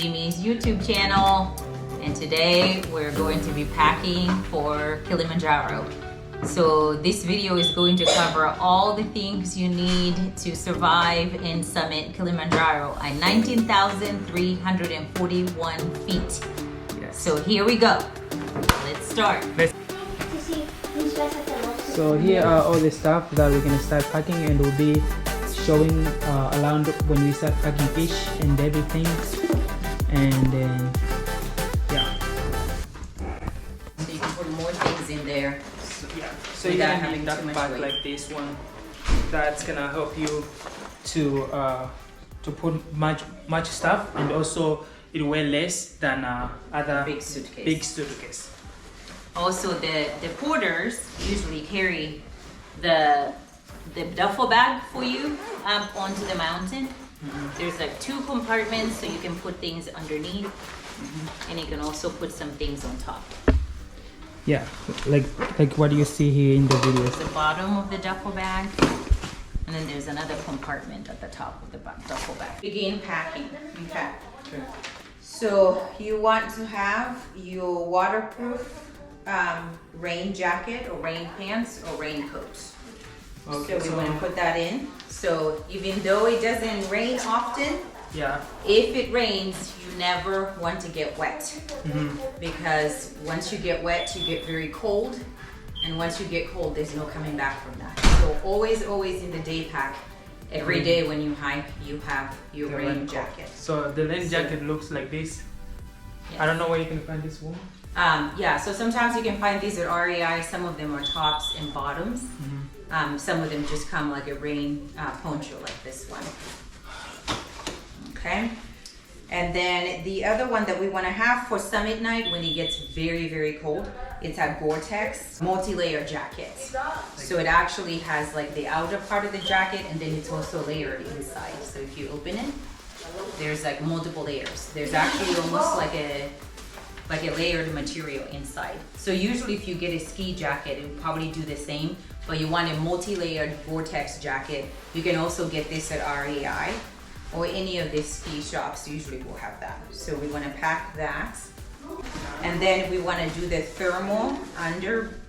Mimi's YouTube channel, and today we're going to be packing for Kilimanjaro. So this video is going to cover all the things you need to survive and summit Kilimanjaro at 19,341 feet. Yes. So here we go. Let's start. So here are all the stuff that we're gonna start packing, and we'll be showing around when we start packing each and everything. And then yeah. So you can put more things in there. So you're gonna need that bag like this one. That's gonna help you to put much stuff, and also it weighs less than other Big suitcase. Also, the porters usually carry the duffle bag for you up onto the mountain. There's like 2 compartments, so you can put things underneath, and you can also put some things on top. Yeah, like what you see here in the videos. The bottom of the duffel bag, and then there's another compartment at the top of the duffel bag. Begin packing. Okay. So you want to have your waterproof rain jacket or rain pants or raincoat. Okay, so we want to put that in. So even though it doesn't rain often, yeah, if it rains, you never want to get wet. Because once you get wet, you get very cold. And once you get cold, there's no coming back from that. So always in the day pack, every day when you hike, you have your rain jacket. So the rain jacket looks like this. Yes. I don't know where you can find this one. Yeah, so sometimes you can find these at REI. Some of them are tops and bottoms. Some of them just come like a rain poncho like this one. Okay. And then the other one that we want to have for summit night when it gets very cold, it's a Gore-Tex multi-layer jacket. So it actually has like the outer part of the jacket, and then it's also layered inside. So if you open it, there's like multiple layers. There's actually almost like a layered material inside. So usually if you get a ski jacket, it will probably do the same, but you want a multi-layered Gore-Tex jacket. You can also get this at REI or any of these ski shops. Usually will have that. So we want to pack that. And then we want to do the thermal under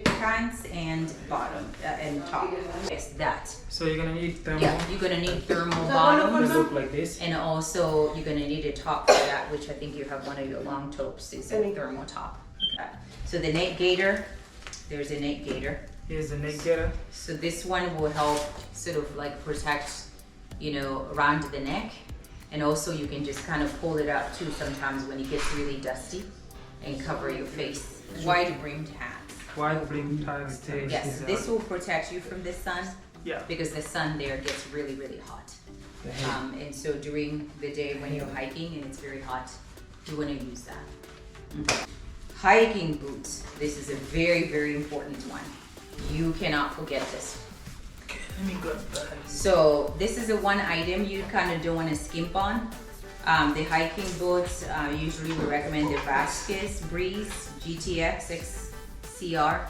pants and bottom and top. Yes, that. So you're gonna need thermal. Yeah, you're gonna need thermal bottom. Look like this. And also you're gonna need a top for that, which I think you have one of your long tops is a thermal top. Okay. So the neck gaiter, there's a neck gaiter. Here's the neck gaiter. So this one will help sort of like protect, around the neck. And also you can just kind of pull it up too sometimes when it gets really dusty and cover your face. Wide brimmed hats. Wide brimmed hats. Yes, this will protect you from the sun. Yeah. Because the sun there gets really hot. And so during the day when you're hiking and it's very hot, you want to use that. Hiking boots. This is a very important one. You cannot forget this. Okay, let me grab that. So this is a one item you kind of don't want to skimp on. The hiking boots, usually we recommend the Vasquez Breeze GTX XCR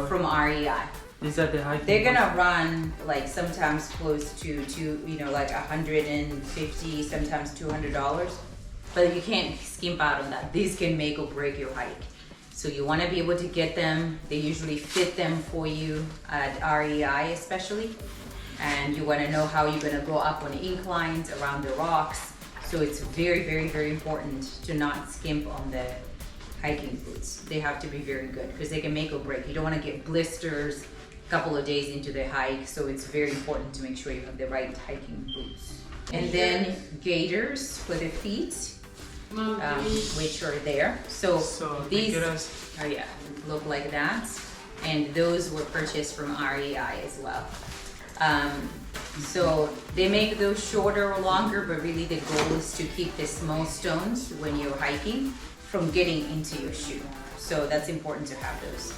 from REI. These are the hiking They're gonna run like sometimes close to like $150, sometimes $200, but you can't skimp out on that. These can make or break your hike. So you want to be able to get them. They usually fit them for you at REI especially, and you want to know how you're gonna go up on inclines, around the rocks. So it's very important to not skimp on the hiking boots. They have to be very good because they can make or break. You don't want to get blisters couple of days into the hike, so it's very important to make sure you have the right hiking boots. And then gaiters for the feet, which are there. So these look like that, and those were purchased from REI as well. So they make those shorter or longer, but really the goal is to keep the small stones when you're hiking from getting into your shoe. So that's important to have those.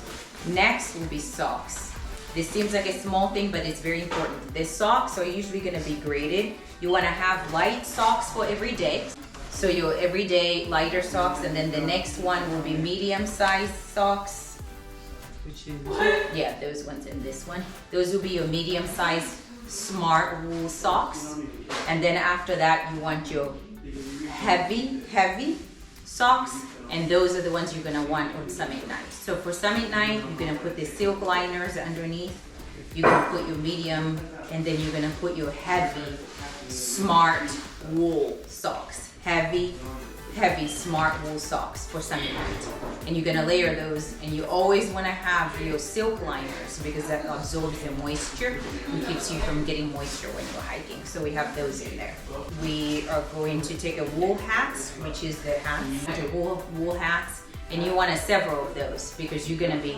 Next will be socks. This seems like a small thing, but it's very important. The socks are usually gonna be graded. You wanna have light socks for every day. So your everyday lighter socks, and then the next one will be medium-sized socks. Which is? Yeah, those ones and this one. Those will be your medium-sized smart wool socks. And then after that, you want your heavy socks, and those are the ones you're gonna want on summit night. So for summit night, you're gonna put the silk liners underneath, you're gonna put your medium, and then you're gonna put your heavy, smart wool socks. Heavy, smart wool socks for summit night. And you're gonna layer those, and you always wanna have your silk liners because that absorbs the moisture and keeps you from getting moisture when you're hiking. So we have those in there. We are going to take a wool hat, which is the hats, the wool hats, and you want several of those because you're gonna be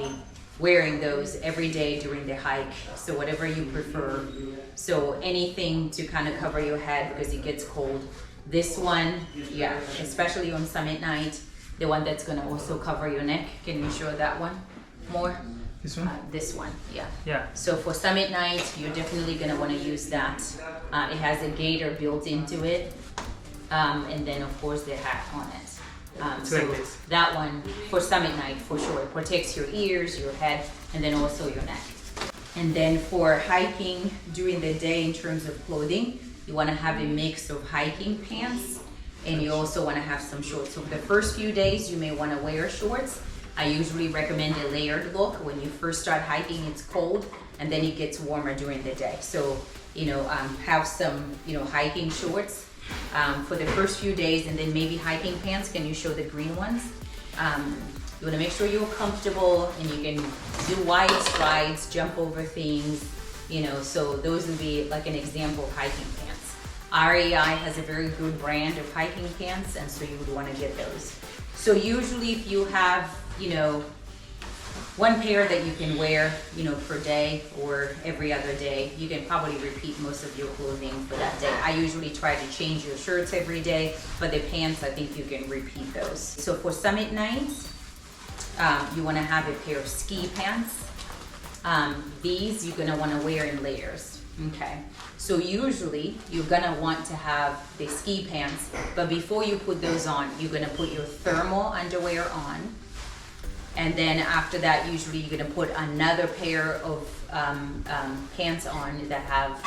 wearing those every day during the hike. So whatever you prefer. So anything to kind of cover your head because it gets cold. This one, yeah, especially on summit night, the one that's gonna also cover your neck. Can you show that one more? This one? This one, yeah. Yeah. So for summit night, you're definitely gonna wanna use that. It has a gator built into it. And then of course the hat on it. So like this. That one for summit night for sure. It protects your ears, your head, and then also your neck. And then for hiking during the day in terms of clothing, you want to have a mix of hiking pants, and you also want to have some shorts. So for the first few days, you may want to wear shorts. I usually recommend a layered look. When you first start hiking, it's cold, and then it gets warmer during the day. So, have some, hiking shorts for the first few days, and then maybe hiking pants. Can you show the green ones? You want to make sure you're comfortable, and you can do wide strides, jump over things, so those would be like an example of hiking pants. REI has a very good brand of hiking pants, and so you would want to get those. So usually if you have, one pair that you can wear, per day or every other day, you can probably repeat most of your clothing for that day. I usually try to change your shirts every day, but the pants, I think you can repeat those. So for summit nights, you want to have a pair of ski pants. These you're going to want to wear in layers. Okay, so usually you're going to want to have the ski pants, but before you put those on, you're going to put your thermal underwear on, and then after that usually you're going to put another pair of pants on that have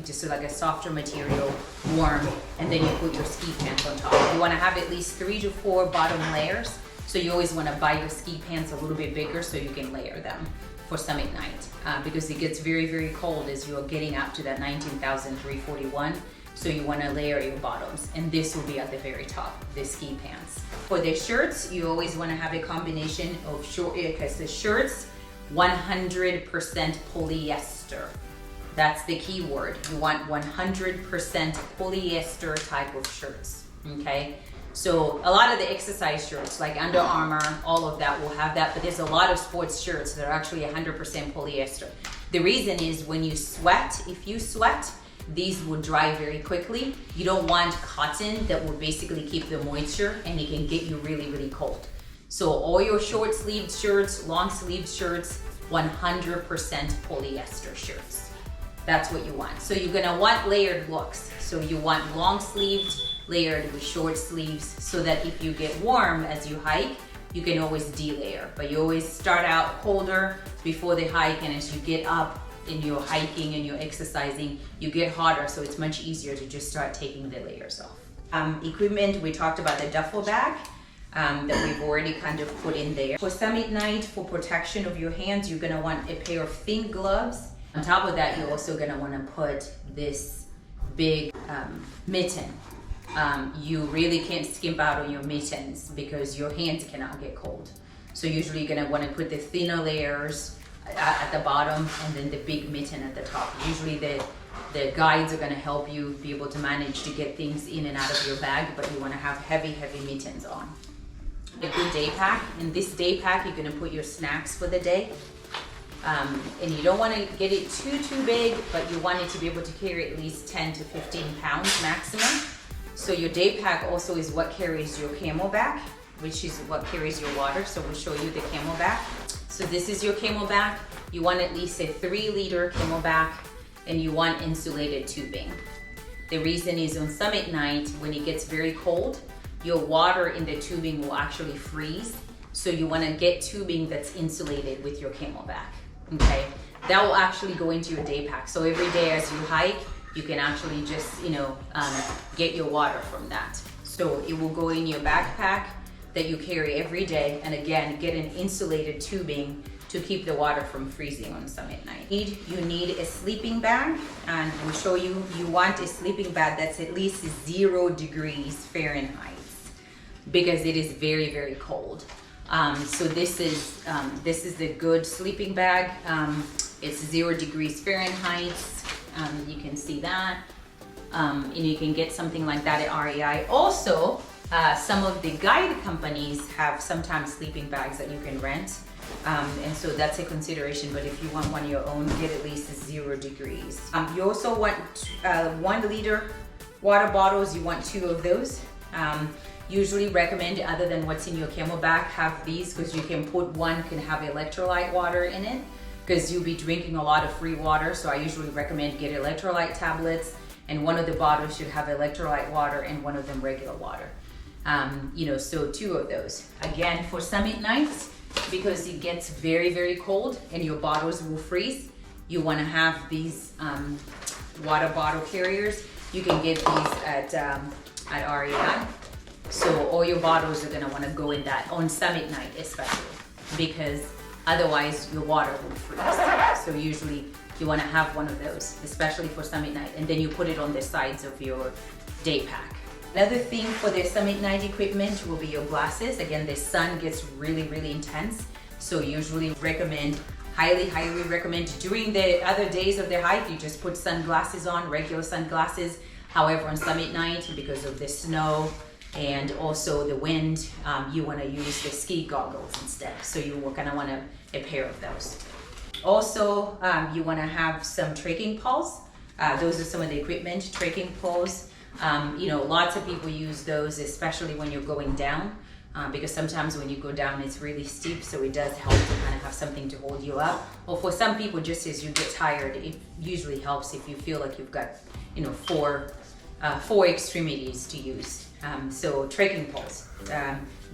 just like a softer material, warm, and then you put your ski pants on top. You want to have at least 3 to 4 bottom layers, so you always want to buy your ski pants a little bit bigger so you can layer them for summit night, because it gets very, very cold as you're getting up to that 19,341. So you want to layer your bottoms, and this will be at the very top, the ski pants. For the shirts, you always want to have a combination of short, because the shirts, 100% polyester. That's the key word. You want 100% polyester type of shirts, okay? So a lot of the exercise shirts, like Under Armour, all of that will have that, but there's a lot of sports shirts that are actually 100% polyester. The reason is when you sweat, if you sweat, these will dry very quickly. You don't want cotton that will basically keep the moisture, and it can get you really, really cold. So all your short sleeved shirts, long sleeved shirts, 100% polyester shirts. That's what you want. So you're gonna want layered looks. So you want long sleeved, layered with short sleeves, so that if you get warm as you hike, you can always delayer. But you always start out colder before the hike, and as you get up in your hiking and your exercising, you get hotter, so it's much easier to just start taking the layers off. Equipment, we talked about the duffle bag that we've already kind of put in there. For summit night, for protection of your hands, you're gonna want a pair of thin gloves. On top of that, you're also gonna wanna put this big mitten. You really can't skimp out on your mittens because your hands cannot get cold. So usually you're gonna wanna put the thinner layers at the bottom and then the big mitten at the top. Usually the guides are gonna help you be able to manage to get things in and out of your bag, but you wanna have heavy, heavy mittens on. A good day pack. In this day pack, you're gonna put your snacks for the day. And you don't wanna get it too big, but you want it to be able to carry at least 10 to 15 pounds maximum. So your day pack also is what carries your Camo Bag, which is what carries your water. So we'll show you the Camo Bag. So this is your Camo Bag. You want at least a 3-liter Camo Bag, and you want insulated tubing. The reason is on summit night, when it gets very cold, your water in the tubing will actually freeze. So you wanna get tubing that's insulated with your Camo Bag, okay? That will actually go into your day pack. So every day as you hike, you can actually just, get your water from that. So it will go in your backpack that you carry every day. And again, get an insulated tubing to keep the water from freezing on summit night. You need a sleeping bag, and we'll show you, you want a sleeping bag that's at least 0 degrees Fahrenheit because it is very, very cold. So this is the good sleeping bag. It's 0 degrees Fahrenheit. You can see that. And you can get something like that at REI. Also, some of the guide companies have sometimes sleeping bags that you can rent. And so that's a consideration, but if you want one of your own, get at least 0 degrees. You also want 1 liter water bottles. You want 2 of those. Usually recommend, other than what's in your Camo Bag, have these, because you can put one can have electrolyte water in it, because you'll be drinking a lot of free water. So I usually recommend get electrolyte tablets, and one of the bottles should have electrolyte water and one of them regular water. So 2 of those. Again, for summit nights, because it gets very, very cold and your bottles will freeze, you want to have these water bottle carriers. You can get these at REI. So all your bottles are going to want to go in that on summit night, especially, because otherwise your water will freeze. So usually you want to have one of those, especially for summit night, and then you put it on the sides of your day pack. Another thing for the summit night equipment will be your glasses. Again, the sun gets really, really intense. So usually recommend, highly recommend, during the other days of the hike, you just put sunglasses on, regular sunglasses. However, on summit night, because of the snow and also the wind, you want to use the ski goggles instead. So you will kind of want a pair of those. Also, you want to have some trekking poles. Those are some of the equipment, trekking poles. Lots of people use those, especially when you're going down, because sometimes when you go down, it's really steep. So it does help to kind of have something to hold you up. Or for some people, just as you get tired, it usually helps if you feel like you've got, 4 extremities to use. So trekking poles,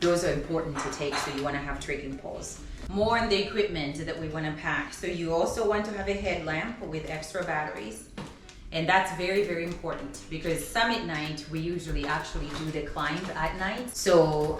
those are important to take. So you want to have trekking poles. More on the equipment that we want to pack. So you also want to have a headlamp with extra batteries. And that's very, very important, because summit night, we usually actually do the climb at night. So,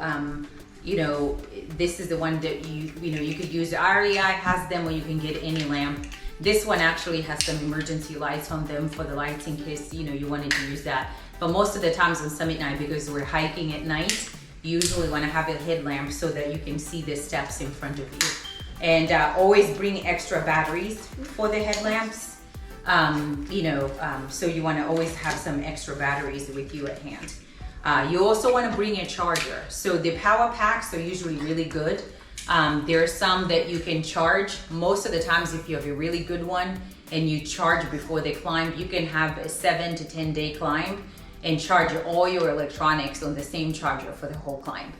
this is the one that you could use. REI has them, or you can get any lamp. This one actually has some emergency lights on them for the lights in case, you wanted to use that. But most of the times on summit night, because we're hiking at night, you usually want to have a headlamp so that you can see the steps in front of you. And always bring extra batteries for the headlamps. So you want to always have some extra batteries with you at hand. You also want to bring a charger. So the power packs are usually really good. There are some that you can charge. Most of the times, if you have a really good one and you charge before the climb, you can have a 7 to 10 day climb and charge all your electronics on the same charger for the whole climb.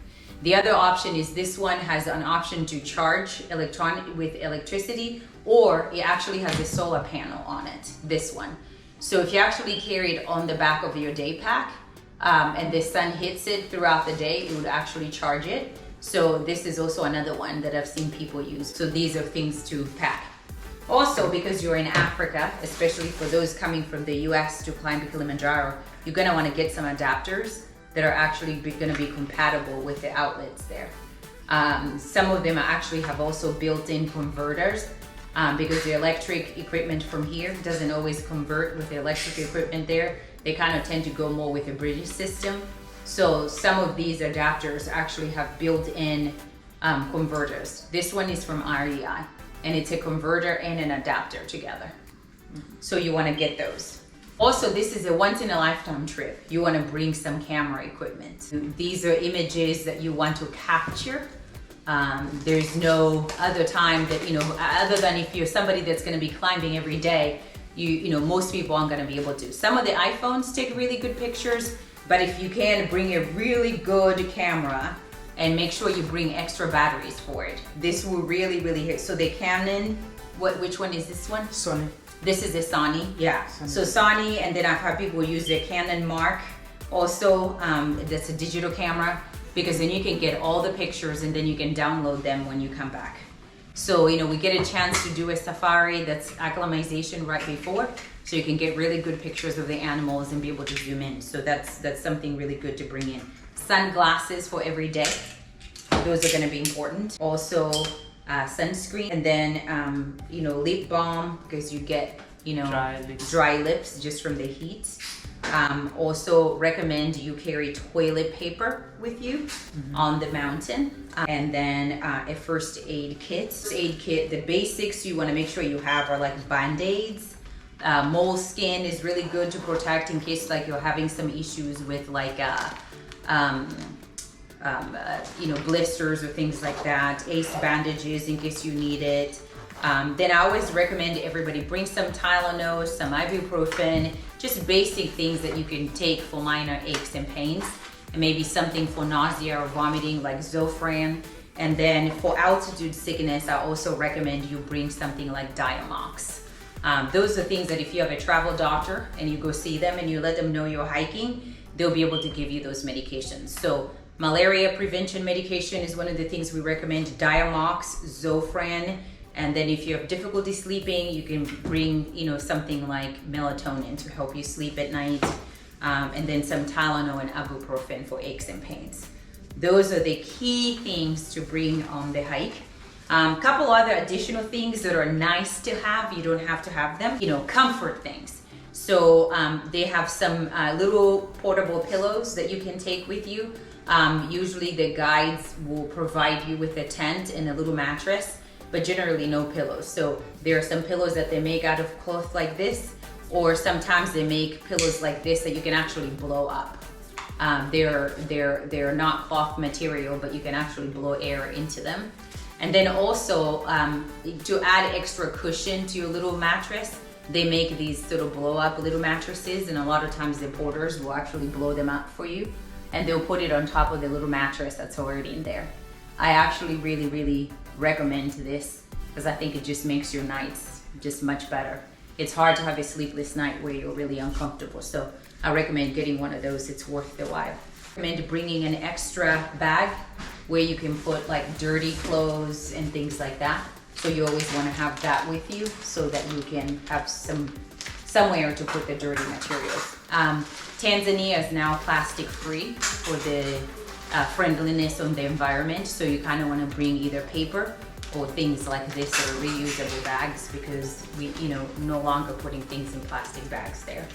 The other option is this one has an option to charge with electricity, or it actually has a solar panel on it, this one. So if you actually carry it on the back of your day pack, and the sun hits it throughout the day, it would actually charge it. So this is also another one that I've seen people use. So these are things to pack. Also, because you're in Africa, especially for those coming from the US to climb the Kilimanjaro, you're gonna wanna get some adapters that are actually gonna be compatible with the outlets there. Some of them actually have also built-in converters, because the electric equipment from here doesn't always convert with the electric equipment there. They kind of tend to go more with a British system. So some of these adapters actually have built-in converters. This one is from REI, and it's a converter and an adapter together. So you want to get those. Also, this is a once-in-a-lifetime trip. You want to bring some camera equipment. These are images that you want to capture. There's no other time that, other than if you're somebody that's going to be climbing every day, most people aren't going to be able to. Some of the iPhones take really good pictures, but if you can, bring a really good camera and make sure you bring extra batteries for it. This will really, really hit. So the Canon, which one is this one? Sony. This is a Sony, yeah. Sony. So Sony, and then I've had people use the Canon Mark also. That's a digital camera, because then you can get all the pictures and then you can download them when you come back. So, we get a chance to do a safari that's acclimatization right before. so you can get really good pictures of the animals and be able to zoom in. So that's something really good to bring in. Sunglasses for every day. Those are going to be important. Also, sunscreen, and then you know, lip balm, because you get, you know, dry lips just from the heat. Also recommend you carry toilet paper with you on the mountain, and then a first aid kit. First aid kit, the basics you want to make sure you have are like band-aids. Moleskin is really good to protect in case like you're having some issues with like you know, blisters or things like that. Ace bandages in case you need it. Then I always recommend everybody bring some Tylenol, some ibuprofen, just basic things that you can take for minor aches and pains, and maybe something for nausea or vomiting like Zofran. And then for altitude sickness, I also recommend you bring something like Diamox. Those are things that if you have a travel doctor and you go see them and you let them know you're hiking, they'll be able to give you those medications. So malaria prevention medication is one of the things we recommend, Diamox, Zofran. And then if you have difficulty sleeping, you can bring, you know, something like melatonin to help you sleep at night. And then some Tylenol and ibuprofen for aches and pains. Those are the key things to bring on the hike. Couple other additional things that are nice to have, you don't have to have them, you know, comfort things. So they have some little portable pillows that you can take with you. Usually the guides will provide you with a tent and a little mattress, but generally no pillows. So there are some pillows that they make out of cloth like this, or sometimes they make pillows like this that you can actually blow up. They're not cloth material, but you can actually blow air into them. And then also to add extra cushion to your little mattress, they make these sort of blow up little mattresses, and a lot of times the porters will actually blow them up for you, and they'll put it on top of the little mattress that's already in there. I actually really recommend this because I think it just makes your nights just much better. It's hard to have a sleepless night where you're really uncomfortable, so I recommend getting one of those. It's worth the while. I recommend bringing an extra bag where you can put like dirty clothes and things like that. So you always want to have that with you so that you can have somewhere to put the dirty materials. Tanzania is now plastic free for the friendliness on the environment. So you kind of want to bring either paper or things like this that are reusable bags, because we, you know, no longer putting things in plastic bags there.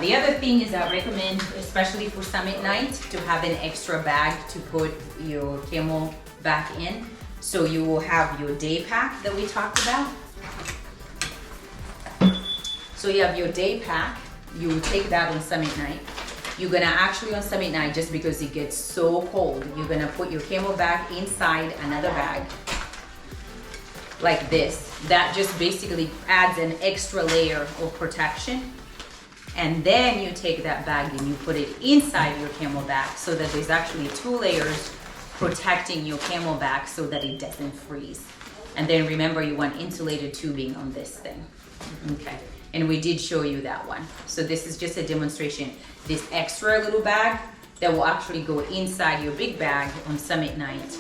The other thing is I recommend, especially for summit night, to have an extra bag to put your Camo Bag in. So you will have your day pack that we talked about. So you have your day pack, you will take that on summit night. You're gonna actually on summit night, just because it gets so cold, you're gonna put your Camo Bag inside another bag like this. That just basically adds an extra layer of protection. And then you take that bag and you put it inside your Camo Bag, so that there's actually 2 layers protecting your Camo Bag so that it doesn't freeze. And then remember, you want insulated tubing on this thing. Okay, and we did show you that one. So this is just a demonstration. This extra little bag that will actually go inside your big bag on summit night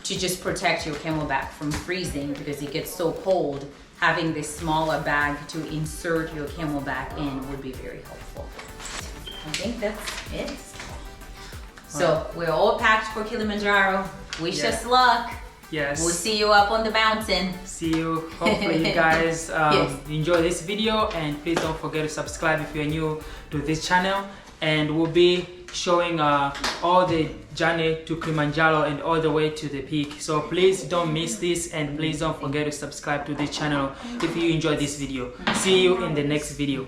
to just protect your Camo Bag from freezing, because it gets so cold. Having this smaller bag to insert your Camo Bag in would be very helpful. I think that's it. So we're all packed for Kilimanjaro. Wish us luck. Yes. We'll see you up on the mountain. See you. Hopefully you guys enjoy this video, and please don't forget to subscribe if you're new to this channel. And we'll be showing all the journey to Kilimanjaro and all the way to the peak. So please don't miss this, and please don't forget to subscribe to this channel if you enjoyed this video. See you in the next video.